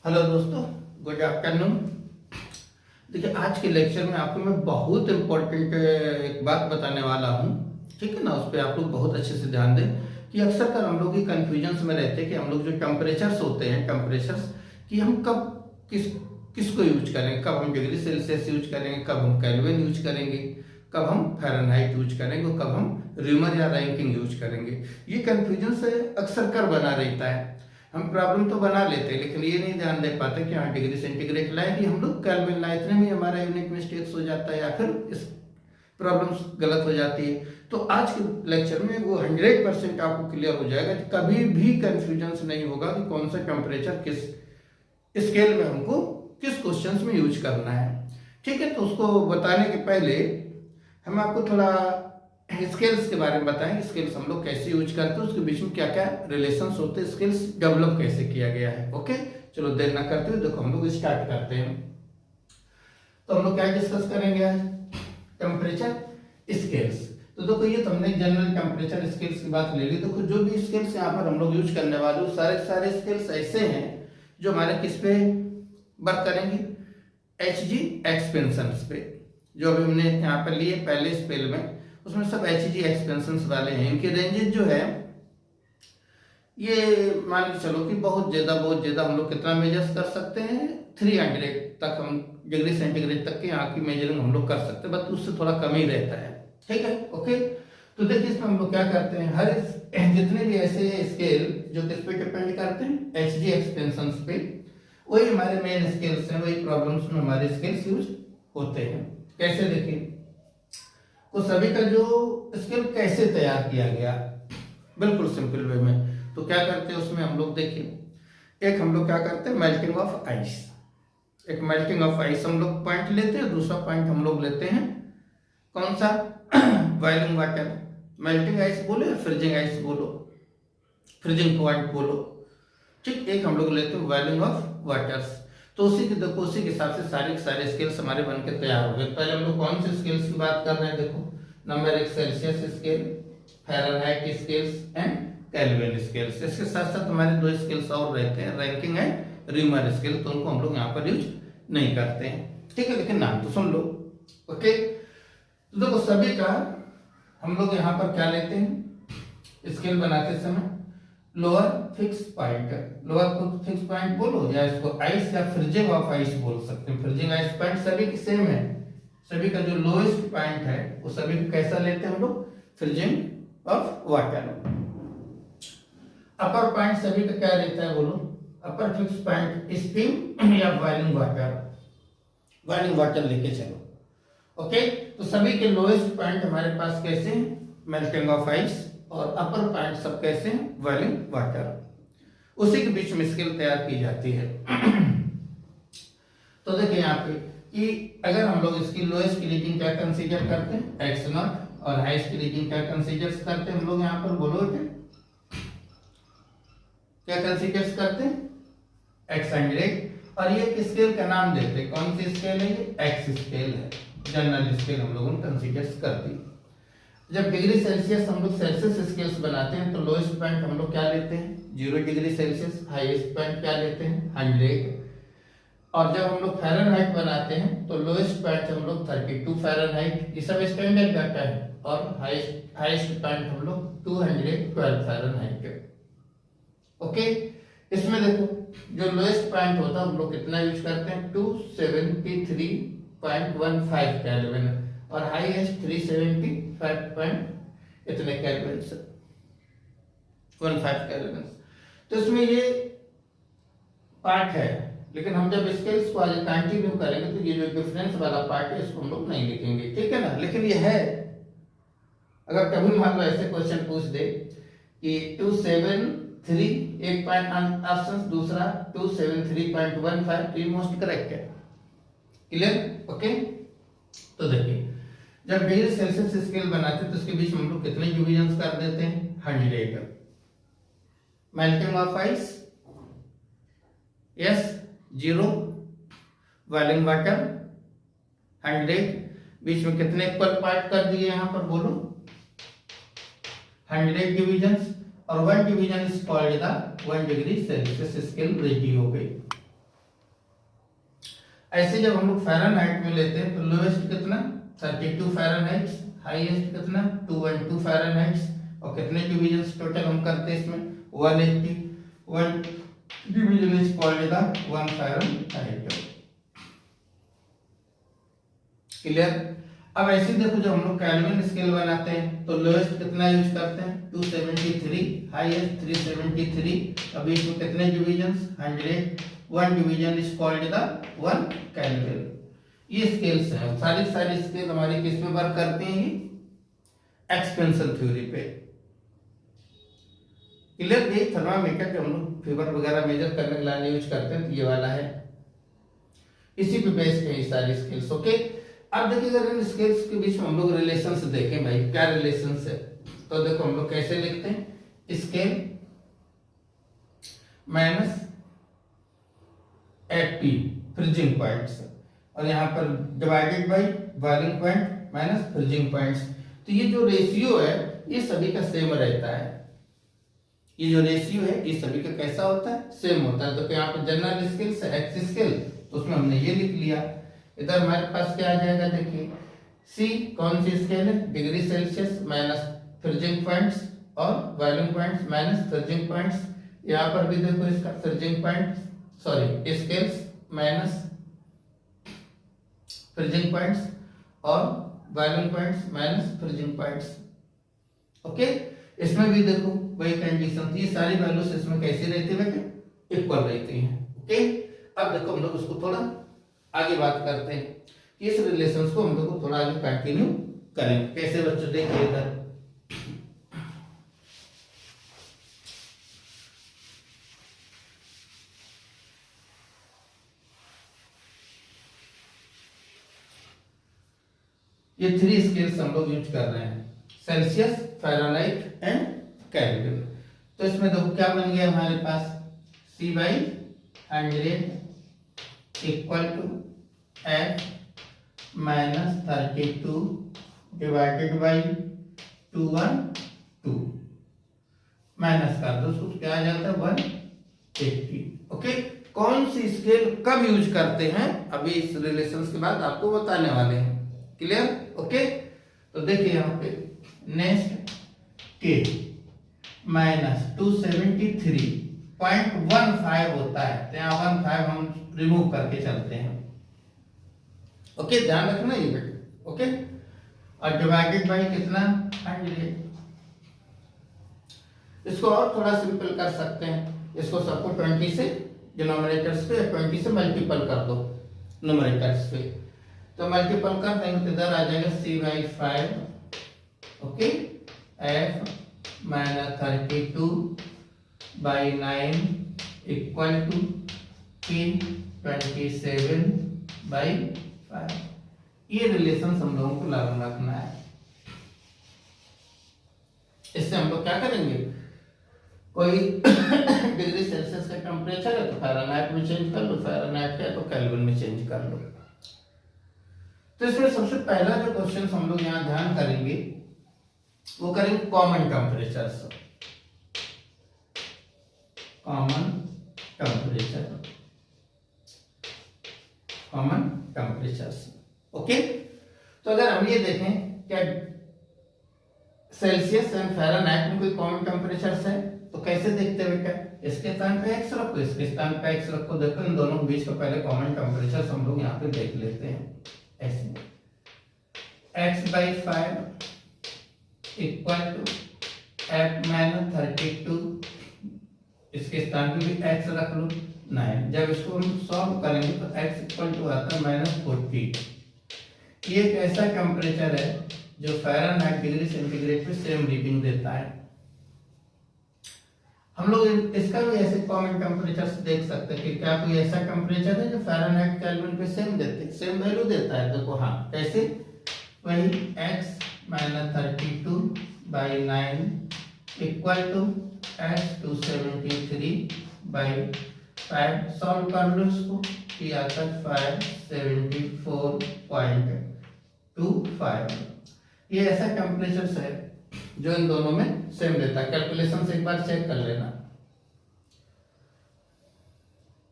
Hello दोस्तों, good afternoon. देखिए, आज के लेक्चर में आपको मैं बहुत इम्पोर्टेंट एक बात बताने वाला हूँ। ठीक है ना, उस पर आप लोग बहुत अच्छे से ध्यान दें कि अक्सर कर हम लोग कन्फ्यूजन्स में रहते हैं कि हम लोग जो टेम्परेचर्स होते हैं, टेम्परेचर्स कि हम कब किसको यूज करेंगे, कब हम डिग्री सेल्सियस यूज करेंगे, कब हम केल्विन यूज करेंगे, कब हम फ़ारेनहाइट यूज करेंगे और कब हम र्यूमर या रैंकिंग यूज करेंगे। ये कन्फ्यूजन से अक्सर कर बना रहता है। हम प्रॉब्लम तो बना लेते हैं लेकिन ये नहीं ध्यान दे पाते कि हाँ डिग्री सेंटीग्रेड लाए कि हम लोग केल्विन लाए, इतने में हमारा यूनिट मिस्टेक्स हो जाता है या फिर इस प्रॉब्लम्स गलत हो जाती है। तो आज के लेक्चर में वो 100% आपको क्लियर हो जाएगा कि कभी भी कंफ्यूजन नहीं होगा कि कौन सा टेम्परेचर किस स्केल में हमको किस क्वेश्चंस में यूज करना है। ठीक है, तो उसको बताने के पहले हम आपको थोड़ा स्केल्स के बारे में बताएं। स्केल्स हम लोग कैसे यूज करते हैं, उसके बीच में क्या क्या रिलेशंस होते हैं, स्केल्स डेवलप कैसे किया गया है। ओके, चलो देर ना करते हुए देखो हम लोग स्टार्ट करते हैं। तो हम लोग क्या डिस्कस करेंगे आज? Temperature scales. तो देखो ये तो हमने जनरल टेम्परेचर स्केल्स की बात ले ली। देखो जो भी स्केल्स यहाँ पर हम लोग यूज करने वाले वो सारे स्केल्स ऐसे हैं जो हमारे किस पे वर्क करेंगे, HG एक्सपेंशंस पे। जो अभी हमने यहाँ पर लिए पहले स्पेल में, उसमें सब HG एक्सपेंशंस वाले हैं। इनके रेंजेस जो है ये मान के चलो कि बहुत ज़्यादा हम लोग कितना मेजर्स कर सकते हैं, 300 तक हम डिग्री सेंटीग्रेड तक के यहाँ की मेजरिंग हम लोग कर सकते हैं, बस उससे थोड़ा कम ही रहता है। ठीक है, ओके। तो देखिए इसमें हम लोग क्या करते हैं, हर जितने भी ऐसे स्केल जो किस पे डिपेंड करते हैं, HG एक्सपेंशंस पे, वही हमारे मेन स्केल्स हैं, वही प्रॉब्लम्स में हमारे स्केल्स यूज होते हैं। कैसे देखिए, तो सभी का जो स्केल कैसे तैयार किया गया, बिल्कुल सिंपल वे में। तो क्या करते हैं उसमें हम लोग देखिए, एक हम लोग क्या करते हैं मेल्टिंग ऑफ आइस। एक मेल्टिंग ऑफ आइस हम लोग पॉइंट लेते हैं, दूसरा पॉइंट हम लोग लेते हैं कौन सा, बॉइलिंग वाटर। मेल्टिंग आइस बोलो या फ्रीजिंग आइस बोलो, फ्रीजिंग पॉइंट बोलो, ठीक। एक हम लोग लेते हैं बॉइलिंग ऑफ वाटर्स। तो उसी के देखो उसी के हिसाब से सारे स्केल्स हमारे बन के तैयार हो गए। पहले हम लोग कौन से स्केल्स की बात कर रहे हैं, देखो number 1 Celsius scale, Fahrenheit scales and kelvin scales. इसके साथ साथ हमारे दो स्केल्स और रहते हैं, रैंकिंग एंड र्यूमर स्केल, तो उनको हम लोग यहाँ पर यूज नहीं करते हैं। ठीक है, लेकिन नाम तो सुन लो। ओके, तो देखो सभी का हम लोग यहाँ पर क्या लेते हैं स्केल बनाते समय, lower fix point. Lower fix point बोलो या इसको आइस या फ्रीजिंग ऑफ आइस बोल सकते हैं। फ्रीजिंग आइस पॉइंट सभी की सेम है, सभी का जो लोएस्ट पॉइंट है वो सभी को कैसा लेते हैं हम लोग, freezing of water. Upper point सभी का क्या रहता है बोलो, अपर फिक्स पॉइंट स्टीम या बॉइलिंग वाटर, बॉइलिंग वाटर लेके चलो। ओके, तो सभी के लोएस्ट पॉइंट हमारे पास कैसे हैं, मेल्टिंग ऑफ आइस, और अपर पॉइंट सब कैसे हैं, बॉइलिंग वाटर। उसी के बीच में स्केल तैयार की जाती है। तो देखिए यहाँ पे कि अगर हम लोग इसकी लोएस्ट की रीडिंग क्या कंसीडर करते हैं, x0, और हाईएस्ट की रीडिंग क्या कंसीडर करते हैं हम लोग यहाँ पर बोलो क्या कंसीडर करते हैं, x100। और ये स्केल का नाम देते हैं, कौन सी स्केल है ये, x स्केल है, जनरल स्केल हम लोगों ने कंसीडर कर दी। जब डिग्री सेल्सियस हम लोग सेल्सियस स्केल्स बनाते हैं तो लोएस्ट पॉइंट हम लोग क्या लेते हैं, 0 डिग्री सेल्सियस, हाईएस्ट पॉइंट क्या लेते हैं, 100। और जब हम लोग फ़ारेनहाइट बनाते हैं तो लोएस्ट पॉइंट हम लोग 32 फ़ारेनहाइट, ये सब स्टैंडर्ड डाटा है, और हाईएस्ट पॉइंट हम लोग 212 फ़ारेनहाइट। ओके, इसमें देखो जो लोएस्ट पॉइंट होता है हम लोग कितना यूज करते हैं, 273.15 केल्विन, और हाईएस्ट 375 इतने केल्विन से 15 केल्विन। तो इसमें ये पार्ट है, लेकिन हम जब स्केल्स को आज कंटिन्यू करेंगे तो ये जो डिफरेंस वाला पार्ट है इसको हम लोग नहीं लिखेंगे, ठीक है ना। लेकिन ये है, अगर कभी मान लो ऐसे क्वेश्चन पूछ दे कि 273 एक पॉइंट ऑप्शन, दूसरा 273.15, तो ये मोस्ट करेक्ट है। Clear, okay. तो देखिए जब डिग्री सेल्सियस स्केल बनाते हैं तो इसके बीच में हम लोग कितने डिविजन्स कर देते हैं, 100। Melting of ice yes 0, boiling water 100, बीच में कितने इक्वल पार्ट कर दिए यहाँ पर बोलो, 100 डिविजन्स, और 1 division is called the 1 degree Celsius scale ready हो गई। ऐसे जब हम लोग फ़ारेनहाइट में लेते हैं तो लोएस्ट कितना 32 फ़ारेनहाइट, हाईएस्ट कितना 212 फ़ारेनहाइट, और कितने डिवीजन टोटल हम करते हैं इसमें 180, 1 division is called the 1 Fahrenheit. Clear. अब ऐसे देखो जब हम लोग केल्विन स्केल बनाते हैं तो लोएस्ट कितना यूज करते हैं 273, हाईएस्ट 373, अभी इसमें कितने divisions 100, 1 division is called the 1 kelvin. ये स्केल्स हैं, सारी सारी स्केल हमारी किस पे वर्क करती हैं, एक्सपेंशन थ्योरी पे। क्लियर। ये थर्मामीटर जो हम लोग फीवर वगैरह मेजर करने के लिए यूज करते हैं तो ये वाला है, इसी पे बेस्ड है ये सारी स्केल्स। ओके। अब देखिए अगर इन स्केल्स के बीच में हम लोग रिलेशंस देखें भाई क्या रिलेशंस है, तो देखो हम लोग कैसे लिखते हैं, scale minus AP freezing points, और यहाँ पर divided by boiling point minus freezing points. तो ये जो रेशियो है ये सभी का सेम रहता है, ये जो रेशियो है ये सभी का कैसा होता है, सेम होता है। तो यहाँ पर जनरल स्केल से एक्स स्केल, तो उसमें हमने ये लिख लिया। इधर हमारे पास क्या आ जाएगा, देखिए सी कौन सी स्केल है, degree Celsius minus freezing points और boiling points minus freezing points. यहाँ पर भी देखो इसका freezing point sorry scales minus freezing points और boiling points minus freezing points. Okay. इसमें भी देखो वही कंडीशन, ये सारी वैल्यूज इसमें कैसी रहती है बेटे, इक्वल रहती हैं। ओके। अब देखो हम लोग उसको थोड़ा आगे बात करते हैं कि इस रिलेशंस को हम लोग को थोड़ा आगे कंटिन्यू करें। कैसे बच्चों देखिए इधर, ये 3 स्केल्स हम लोग यूज कर रहे हैं, सेल्सियस, फ़ारेनहाइट एंड केल्विन। तो इसमें देखो क्या बन गया हमारे पास, C/100 equal to F minus 32 divided by 212, minus कर दो तो क्या आ जाता है 180। ओके। कौन सी स्केल कब यूज करते हैं अभी इस रिलेशंस के बाद आपको बताने वाले हैं। क्लियर। ओके। तो देखिए यहाँ पे नेक्स्ट के माइनस 273.15 होता है, तो यहाँ 15 हम रिमूव करके चलते हैं। ओके। ध्यान रखना ये बेटे। ओके। और डिवाइडेड बाई कितना 100। इसको और थोड़ा सिंपल कर सकते हैं, इसको सबको 20 से डिनोमिनेटर्स पे 20 से मल्टीपल कर दो न्यूमरेटर्स पे, तो मल्टीपल कर देंगे तो इधर आ जाएगा C/5। Okay. F minus 32/9 equal to P 27/5। ये रिलेशन हम लोगों को लागू रखना है। इससे हम लोग क्या करेंगे, कोई डिग्री सेल्सियस का टेम्परेचर है तो फ़ारेनहाइट में चेंज कर लो, फ़ारेनहाइट का है तो केल्विन में चेंज कर लो। तो इसमें सबसे पहला जो क्वेश्चन हम लोग यहाँ ध्यान करेंगे वो करेंगे common temperatures, common temperatures. Okay. तो अगर हम ये देखें क्या सेल्सियस एंड फ़ारेनहाइट में कोई कॉमन टेम्परेचर्स है, तो कैसे देखते हैं बेटा, इसके स्थान पे x रखो, इसके स्थान पे x रखो, देखो इन दोनों के बीच का पहले कॉमन टेम्परेचर हम लोग यहाँ पे देख लेते हैं। ऐसे x/5 equal to F minus 32, इसके स्थान पे भी x रख लो 9। जब इसको हम सॉल्व करेंगे तो x इक्वल टू आता है -40। ये एक ऐसा टेम्परेचर है जो फ़ारेनहाइट डिग्री सेंटीग्रेड पे सेम रीडिंग देता है। हम लोग इसका भी ऐसे कॉमन टेम्परेचर से देख सकते हैं कि क्या कोई ऐसा टेम्परेचर है जो फ़ारेनहाइट केल्विन पे सेम वैल्यू देता है। देखो हाँ, कैसे, वही x minus 32/9 equal to x 273/5। Solve कर लो इसको, ये आता है 574.25। ये ऐसा टेम्परेचर है जो इन दोनों में सेम देता है। कैलकुलेशन से एक बार चेक कर लेना।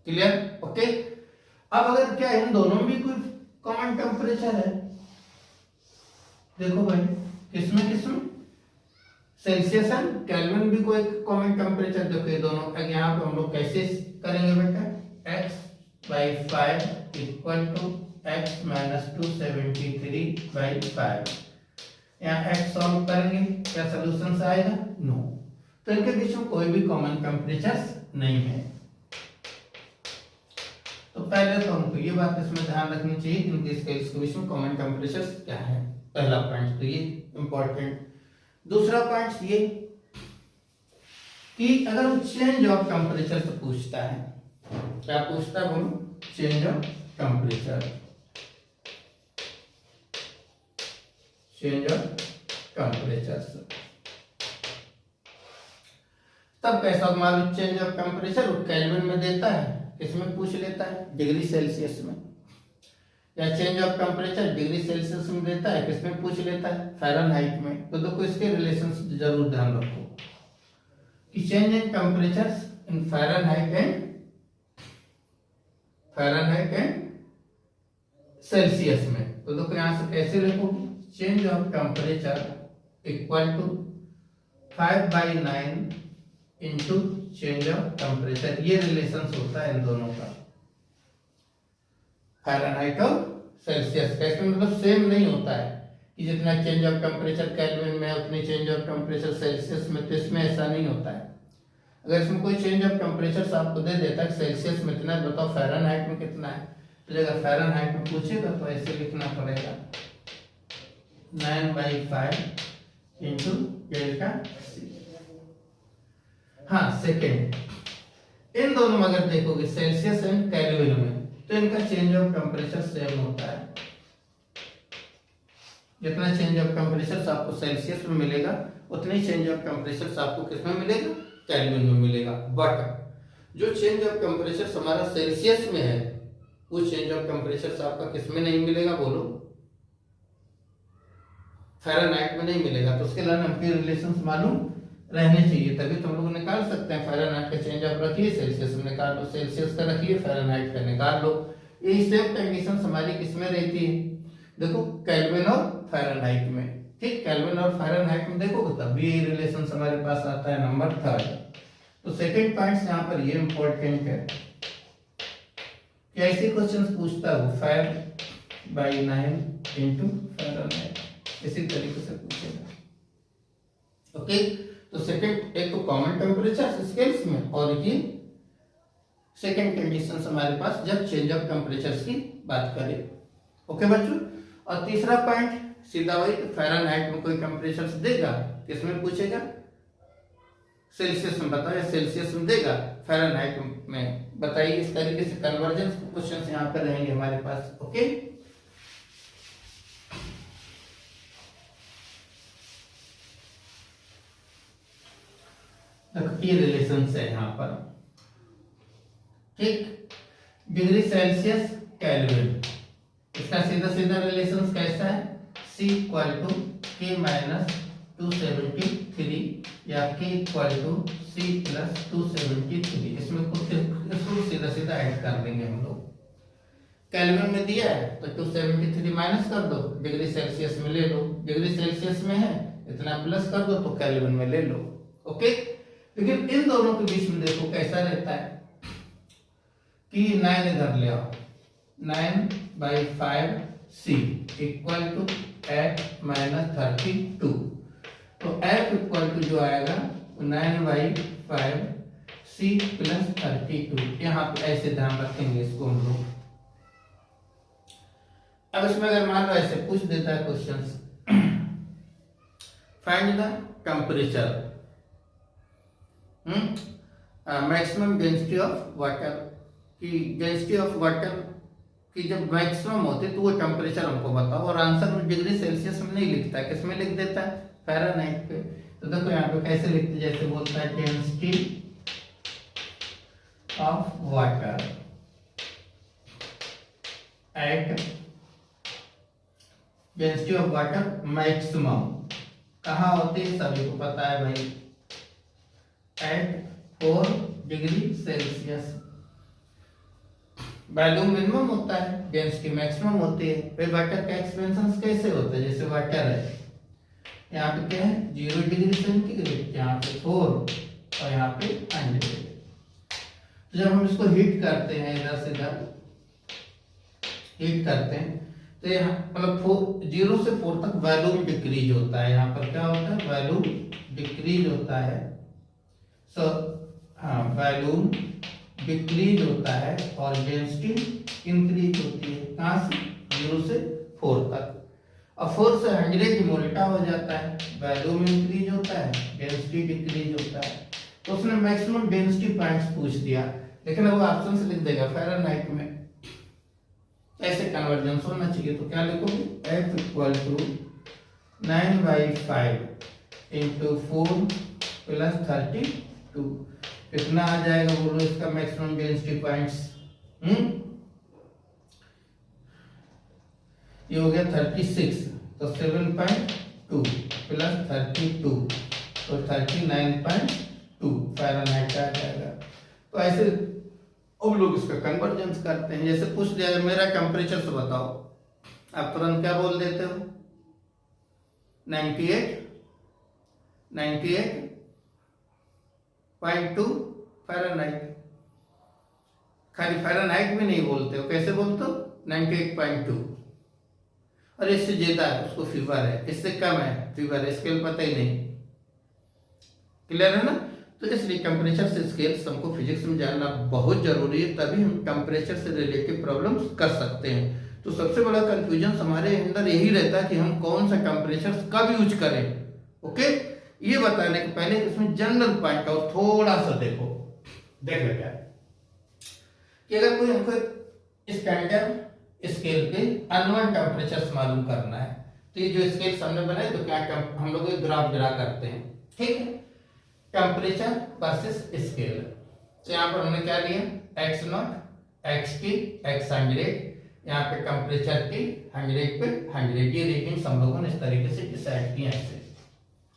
क्लियर। ओके। अब अगर क्या इन दोनों में भी कोई कॉमन टेम्परेचर है, देखो भाई किसमें किसमें सेल्सियस एंड केल्विन भी कोई कॉमन टेम्परेचर, देखो ये दोनों। अब यहाँ पे हम लोग कैसे करेंगे बेटा, x/5 equal to x minus 273/5। यहाँ x सॉल्व करेंगे, क्या सोल्यूशन आएगा, नो। तो इनके बीच में कोई भी कॉमन टेम्परेचर्स नहीं है। तो पहले तो हमको ये बात इसमें ध्यान रखनी चाहिए कि इनके स्केल्स के बीच में कॉमन टेम्परेचर्स क्या है, पहला पॉइंट तो ये इंपॉर्टेंट। दूसरा पॉइंट ये कि अगर वो चेंज ऑफ टेम्परेचर से पूछता है, क्या पूछता है बोलो, change of temperature, change of temperature, तब कैसा मालूम चेंज ऑफ टेम्परेचर वो केल्विन में देता है, इसमें पूछ लेता है डिग्री सेल्सियस में, या change of temperature degree Celsius में देता है, किसमें पूछ लेता है, फ़ारेनहाइट में। तो देखो इसके रिलेशन जरूर ध्यान रखो कि change in temperatures in Fahrenheit and Celsius में। तो देखो यहां से कैसे लिखोगे, change of temperature equal to 5/9 into change of temperature, ये रिलेशन होता है इन दोनों का, फ़ारेनहाइट और सेल्सियस का। इसमें मतलब सेम नहीं होता है कि जितना चेंज ऑफ टेम्परेचर केल्विन में उतनी चेंज ऑफ टेम्परेचर सेल्सियस में, तो इसमें ऐसा नहीं होता है। अगर इसमें कोई चेंज ऑफ टेम्परेचर आपको दे देता है सेल्सियस में इतना, बताओ फ़ारेनहाइट में कितना है, तो अगर फ़ारेनहाइट में पूछेगा तो ऐसे लिखना पड़ेगा 9/5 इंटू डेल्टा C। हाँ सेकेंड, इन दोनों में अगर देखोगे सेल्सियस एंड केल्विन में, तो इनका चेंज ऑफ टेम्परेचर सेम होता है। जितना चेंज ऑफ टेम्परेचर आपको सेल्सियस में मिलेगा उतनी चेंज ऑफ टेम्परेचर आपको किसमें मिलेगा, केल्विन में मिलेगा। बट जो चेंज ऑफ टेम्परेचर हमारा सेल्सियस में है वो चेंज ऑफ टेम्परेचर आपका किसमें नहीं मिलेगा, बोलो फ़ारेनहाइट में नहीं मिलेगा। तो उसके लिए हमके रिलेशंस मालूम रहने चाहिए, तभी तुम लोग निकाल सकते हैं। फ़ारेनहाइट का चेंज ऑफ रखिए, सेल्सियस में निकाल लो, सेल्सियस का रखिए, फ़ारेनहाइट का निकाल लो। ये सेम कंडीशन हमारी किसमें रहती है, देखो केल्विन और फ़ारेनहाइट में। ठीक, केल्विन और फ़ारेनहाइट में देखोगे तब भी ये रिलेशन हमारे पास आता है, नंबर 3। तो सेकंड पॉइंट यहाँ पर ये इंपॉर्टेंट है कि ऐसे क्वेश्चन पूछता है 5/9 इंटू फ़ारेनहाइट, इसी तरीके से पूछेगा। ओके, तो सेकंड एक तो कॉमन टेम्परेचर स्केल्स में, और ये सेकंड कंडीशन हमारे पास जब चेंज ऑफ टेम्परेचर्स की बात करें। ओके बच्चों, और तीसरा पॉइंट सीधा वही फ़ारेनहाइट में कोई टेम्परेचर देगा, किसमें पूछेगा, सेल्सियस में बताओ, या सेल्सियस में देगा, फ़ारेनहाइट में बताइए। इस तरीके से कन्वर्जेंस क्वेश्चंस यहाँ पर रहेंगे हमारे पास। ओके, ये रिलेशन है यहाँ पर। ठीक, डिग्री सेल्सियस केल्विन, इसका सीधा सीधा रिलेशन कैसा है, C equal to K minus 273 या K equal to C plus 273। इसमें कुछ सीधा सीधा ऐड कर देंगे हम लोग। केल्विन में दिया है तो 273 माइनस कर दो, डिग्री सेल्सियस में ले लो, डिग्री सेल्सियस में है इतना प्लस कर दो तो केल्विन में ले लो। ओके, लेकिन इन दोनों के बीच में देखो कैसा रहता है कि 9 इधर ले आओ, 9/5 C equal to F minus 32। तो F इक्वल टू जो आएगा 9/5 C प्लस 32। यहाँ पे ऐसे ध्यान रखेंगे इसको हम लोग। अब इसमें अगर मान लो ऐसे पूछ देता है questions, find the temperature maximum density of water, की डेंसिटी ऑफ वाटर की जब मैक्सिमम होती है तो वो टेम्परेचर हमको बताओ, और आंसर में डिग्री सेल्सियस में नहीं लिखता है, किसमें लिख देता है, फ़ारेनहाइट पे। तो देखो यहाँ पे कैसे लिखते, जैसे बोलता है density of water at, density of water maximum कहाँ होती है सभी को पता है भाई, at 4 degree Celsius. Volume minimum होता है, डेंसिटी मैक्सिमम होती है। फिर वाटर का एक्सपेंशन कैसे होता है, जैसे वाटर है, यहाँ पे क्या है 0 डिग्री सेंटीग्रेड, यहाँ पे 4 और यहाँ पे 100। तो जब हम इसको हीट करते हैं, इधर से इधर हीट करते हैं, तो यहाँ मतलब 0 से 4 तक वैल्यूम डिक्रीज होता है। यहाँ पर क्या होता है, वैल्यूम डिक्रीज होता है। सो हाँ, वैल्यूम डिक्रीज होता है और डेंसिटी इंक्रीज होती है। कहाँ से, 0 से 4 तक। और 4 से 100 उल्टा हो जाता है, वैल्यूम इंक्रीज होता है, डेंसिटी डिक्रीज होता है। तो उसने मैक्सिमम डेंसिटी पॉइंट्स पूछ दिया, लेकिन वो ऑप्शन से लिख देगा फ़ारेनहाइट में। ऐसे कन्वर्जेंस होना चाहिए, तो क्या लिखोगे, F equal to 9/5 into 4 plus 32। कितना आ जाएगा बोलो इसका मैक्सिमम डेंसिटी पॉइंट्स? ये हो गया 36, तो 7.2 प्लस 32 तो 39.2 फ़ारेनहाइट आ जाएगा। तो ऐसे अब लोग इसका कन्वर्जेंस करते हैं। जैसे पूछ दिया मेरा टेम्परेचर से बताओ, आप तुरंत क्या बोल देते हो, 98.2 फ़ारेनहाइट। खाली फ़ारेनहाइट भी नहीं बोलते हो, कैसे बोलते हो, 98.2। और इससे ज्यादा है उसको फीवर है, इससे कम है फीवर है, स्केल पता ही नहीं। क्लियर है ना? तो इसलिए टेम्परेचर से स्केल्स हमको फिजिक्स में जानना बहुत जरूरी है, तभी हम टेम्परेचर से रिलेटेड प्रॉब्लम्स कर सकते हैं। तो सबसे बड़ा कंफ्यूजन हमारे अंदर यही रहता है कि हम कौन सा टेम्परेचर कब यूज करें। ओके, ये बताने के पहले इसमें जनरल पॉइंट आउट थोड़ा सा देखो क्या कि अगर कोई हमको स्टैंडर्ड स्केल पे अनवन टेम्परेचर मालूम करना है, तो ये जो स्केल हमने बनाए तो क्या हम लोग ग्राफ ड्रा करते हैं, ठीक है, टेम्परेचर वर्सेस स्केल। तो यहाँ पर हमने क्या लिया, x0, xt, x100, यहाँ पे टेम्परेचर की 100 पे 100, ये रीडिंग हम लोगों ने इस तरीके से डिसाइड किया। ऐसे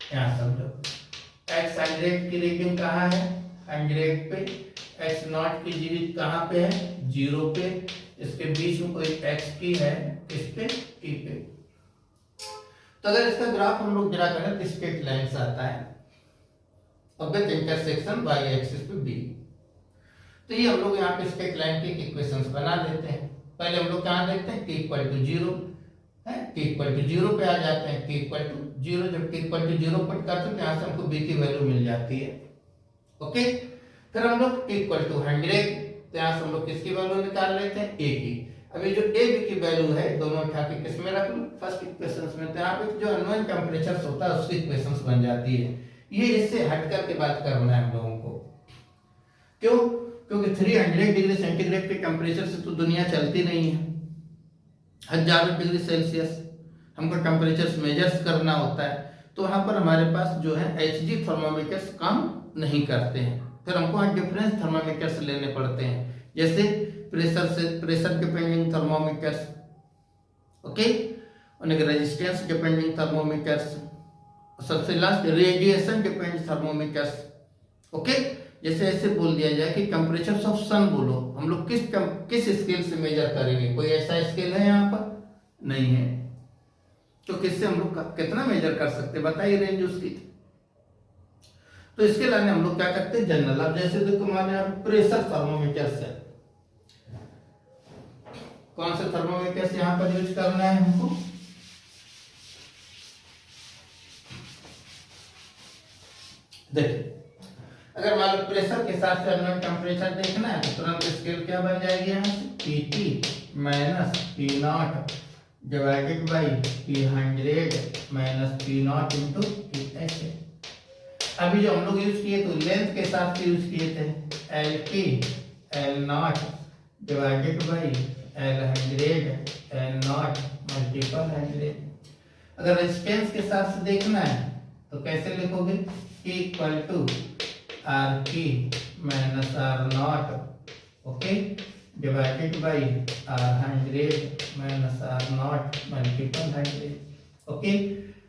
यहाँ समझो, x100 की रीडिंग कहाँ है, 100 पे, x0 की रीडिंग कहाँ पे है, 0 पे, इसके बीच में कोई x की है, इस पे t पे। तो अगर इसका ग्राफ हम लोग ड्रा करें तो स्ट्रेट लाइन से आता है विद इंटरसेक्शन y एक्सिस पे b। तो ये हम लोग यहाँ पे स्ट्रेट लाइन के इक्वेशंस बना देते हैं। पहले हम लोग कहाँ देखते हैं, t इक्वल टू 0 है, t इक्वल टू 0 पे आ जाते हैं, t इक्वल टू 0, जब t इक्वल टू 0 पुट करते हैं यहाँ से हमको b की वैल्यू मिल जाती है। ओके, फिर हम लोग t इक्वल टू 100, तो यहाँ से हम लोग किसकी वैल्यू निकाल लेते हैं, a की। अभी जो a b की वैल्यू है दोनों उठा के किस में रख लो, फर्स्ट इक्वेशंस में। तो यहाँ पे जो अननोन टेम्परेचर होता है उसकी इक्वेशंस बन जाती है। ये इससे हट करके बात करना है हम लोगों को, क्यों, क्योंकि 300 डिग्री सेंटीग्रेड के टेम्परेचर से तो दुनिया चलती नहीं है। हजारों डिग्री सेल्सियस हमको टेम्परेचर मेजर्स करना होता है, तो वहां पर हमारे पास जो है HG थर्मोमीटर्स काम नहीं करते हैं। फिर हमको वहाँ डिफरेंस थर्मोमीटर्स लेने पड़ते हैं, जैसे प्रेशर डिपेंडिंग थर्मोमीटर्स, ओके, और रेजिस्टेंस डिपेंडिंग थर्मोमीटर्स, सबसे last radiation dependent thermometers. Okay, जैसे ऐसे बोल दिया जाए कि टेम्परेचर ऑफ सन बोलो, हम लोग किस स्केल से मेजर करेंगे, कोई ऐसा स्केल है यहाँ पर नहीं है, तो किससे हम लोग कितना मेजर कर सकते हैं, बताइए रेंज उसकी। तो इसके लिए हम लोग क्या करते हैं, जनरल। अब जैसे देखो हमारे यहाँ प्रेशर थर्मोमीटर से, कौन से थर्मोमीटर से यहाँ पर यूज करना है हमको, देखिए अगर मान लो प्रेशर के साथ से टेम्परेचर देखना है तो तुरंत स्केल क्या बन जाएगी, यहाँ से Pt minus P0 divided by P100 minus P0 into P। अभी जो हम लोग यूज किए तो लेंथ के साथ से यूज किए थे, Lt L0 divided by L100 L0 multiple 100। अगर रेजिस्टेंस के साथ से देखना है तो कैसे लिखोगे, T equal to RT minus R0, okay, divided by R100 minus R0 multiple 100। Okay,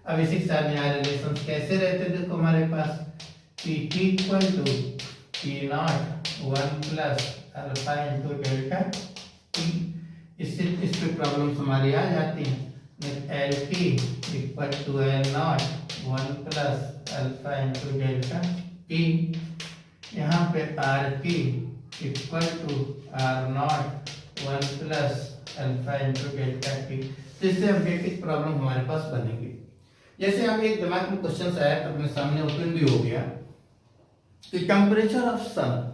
अब इसी के साथ यहाँ रिलेशन कैसे रहते, देखो हमारे पास Pt equal to P0 1 plus alpha into delta हमारी आ जाती हैं। L T equal to L not 1 plus alpha into delta T. यहाँ पे R T equal to R not 1 plus alpha into delta T. तो इससे अपडेटेड प्रॉब्लम हमारे पास बनेगी। जैसे हम एक दिमाग में क्वेश्चन आया तो अपने सामने ओपन भी हो गया कि टेम्परेचर ऑफ सन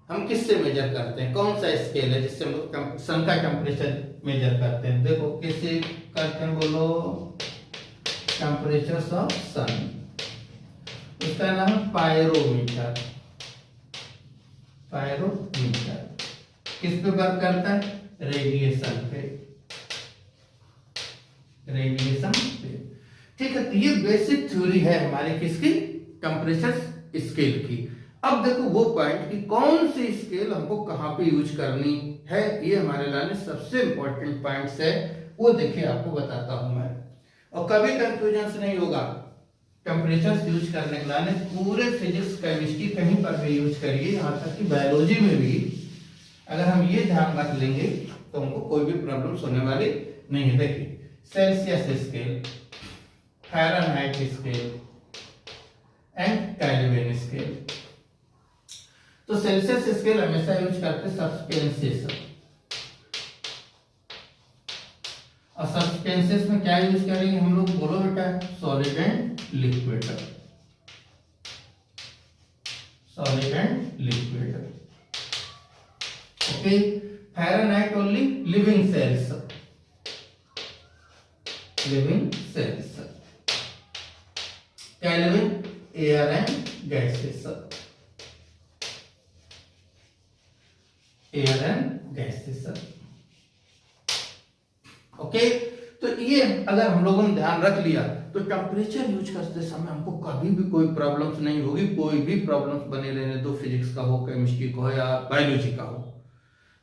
हम किससे मेजर करते हैं, कौन सा स्केल है जिससे हम लोग सन का टेम्परेचर मेजर करते हैं। देखो किससे करते हैं, बोलो टेम्परेचर ऑफ सन। उसका नाम है पायरोमीटर। पायरोमीटर किस पे वर्क करता है, रेडिएशन पे। रेडिएशन पे, ठीक है। तो ये बेसिक थ्योरी है हमारे किसकी, टेम्परेचर स्केल की। अब देखो वो पॉइंट कि कौन सी स्केल हमको कहां पे यूज करनी है, ये हमारे लिए सबसे इंपॉर्टेंट पॉइंट्स है, वो देखिए आपको बताता हूं मैं। और कभी कंफ्यूजन नहीं होगा, टेम्परेचर यूज करने के लिए पूरे फिजिक्स केमिस्ट्री कहीं पर भी यूज करिए, यहाँ तक कि बायोलॉजी में भी अगर हम ये ध्यान रख लेंगे तो हमको कोई भी प्रॉब्लम होने वाली नहीं है। देखिए Celsius scale, Fahrenheit scale and kelvin scale. तो सेल्सियस स्केल हमेशा यूज करते हैं सब्सटेंसेस, और सब्सटेंसेस में क्या यूज करेंगे हम लोग, बोलो बेटा, solid and liquid. Solid and liquid, okay. Fahrenheit only living cells, living cells. Kelvin air and gases, air and gases, okay. तो ये अगर हम लोगों ने ध्यान रख लिया तो टेम्परेचर यूज करते समय हमको कभी भी कोई प्रॉब्लम्स नहीं होगी। कोई भी प्रॉब्लम्स बने रहने दो, फिजिक्स का हो, केमिस्ट्री का हो या बायोलॉजी का हो,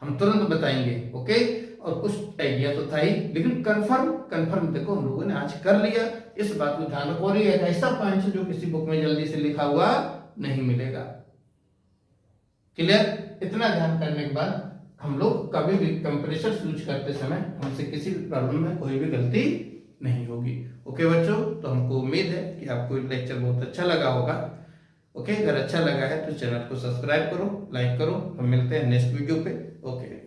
हम तुरंत बताएंगे, ओके। और कुछ आइडिया तो था ही, लेकिन कंफर्म देखो हम लोगों ने आज कर लिया। इस बात को ध्यान रखो, और ये एक ऐसा पॉइंट है जो किसी बुक में जल्दी से लिखा हुआ नहीं मिलेगा। क्लियर? इतना ध्यान करने के बाद हम लोग कभी भी टेम्परेचर यूज करते समय हमसे किसी भी प्रॉब्लम में कोई भी गलती नहीं होगी। ओके बच्चों, तो हमको उम्मीद है कि आपको लेक्चर बहुत अच्छा लगा होगा। ओके, अगर अच्छा लगा है तो चैनल को सब्सक्राइब करो, लाइक करो। हम मिलते हैं नेक्स्ट वीडियो पे। ओके।